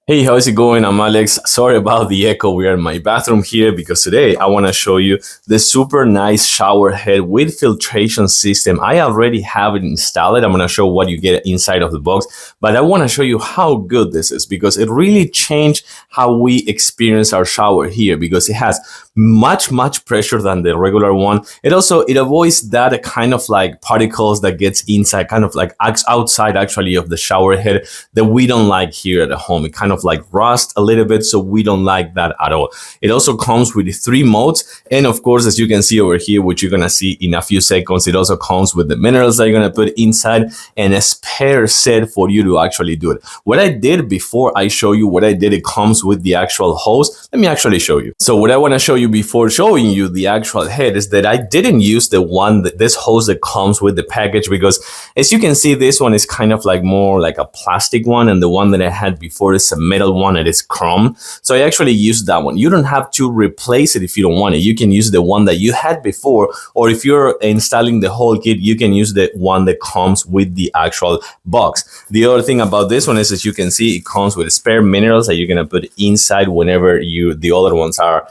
Hey, how's it going? I'm Alex. Sorry about the echo. We are in my bathroom here because today I want to show you the super nice shower head with filtration system. I already have it installed. I'm going to show what you get inside of the box, but I want to show you how good this is because it really changed how we experience our shower here because it has much pressure than the regular one. It avoids that kind of like particles that gets inside, kind of like outside actually of the shower head that we don't like here at home. It kind of like rust a little bit, so we don't like that at all. It also comes with 3 modes, and of course, as you can see over here, which you're gonna see in a few seconds, it also comes with the minerals that you're gonna put inside and a spare set for you to actually do it. What I did before I show you what I did, it comes with the actual hose. Let me actually show you. So what I want to show you before showing you the actual head is that I didn't use this hose that comes with the package because as you can see, this one is kind of like more like a plastic one, and the one that I had before is a metal one. It is chrome. So I actually used that one. You don't have to replace it if you don't want it. You can use the one that you had before, or if you're installing the whole kit, you can use the one that comes with the actual box. The other thing about this one is, as you can see, it comes with spare minerals that you're gonna put inside whenever the other ones are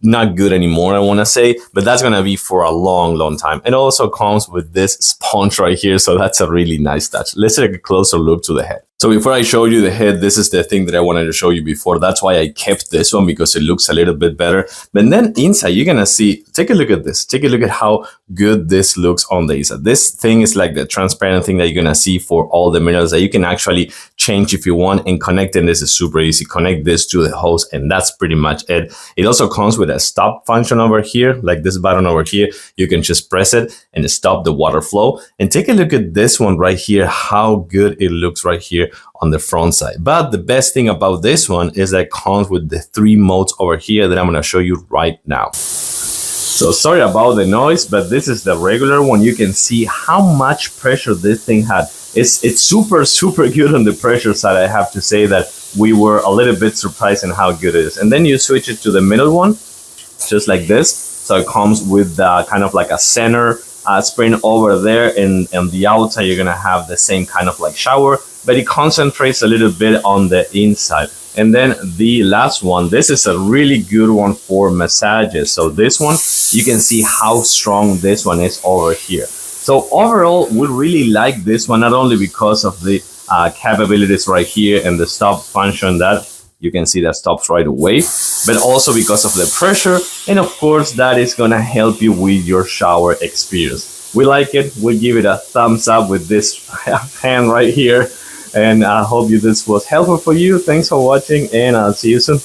not good anymore, I want to say, but that's gonna be for a long time. It also comes with this sponge right here, so that's a really nice touch. Let's take a closer look to the head. So before I show you the head, this is the thing that I wanted to show you before. That's why I kept this one, because it looks a little bit better. But then inside, you're gonna see, take a look at this. Take a look at how good this looks on the inside. This thing is like the transparent thing that you're gonna see for all the minerals that you can actually change if you want, and connecting this is super easy. Connect this to the hose, and that's pretty much it. It also comes with a stop function over here, like this button over here. You can just press it and stop the water flow. And take a look at this one right here, how good it looks right here on the front side. But the best thing about this one is that it comes with the 3 modes over here that I'm going to show you right now. So sorry about the noise, but this is the regular one. You can see how much pressure this thing had. It's super good on the pressure side. I have to say that we were a little bit surprised in how good it is. And then you switch it to the middle one, just like this. So it comes with kind of like a center spring over there, and on the outside you're gonna have the same kind of like shower, but it concentrates a little bit on the inside. And then the last one, this is a really good one for massages. So this one, you can see how strong this one is over here. So overall, we really like this one, not only because of the capabilities right here and the stop function that you can see that stops right away, but also because of the pressure, and of course that is gonna help you with your shower experience. We like it. We give it a thumbs up with this hand right here, and I hope this was helpful for you. Thanks for watching, and I'll see you soon.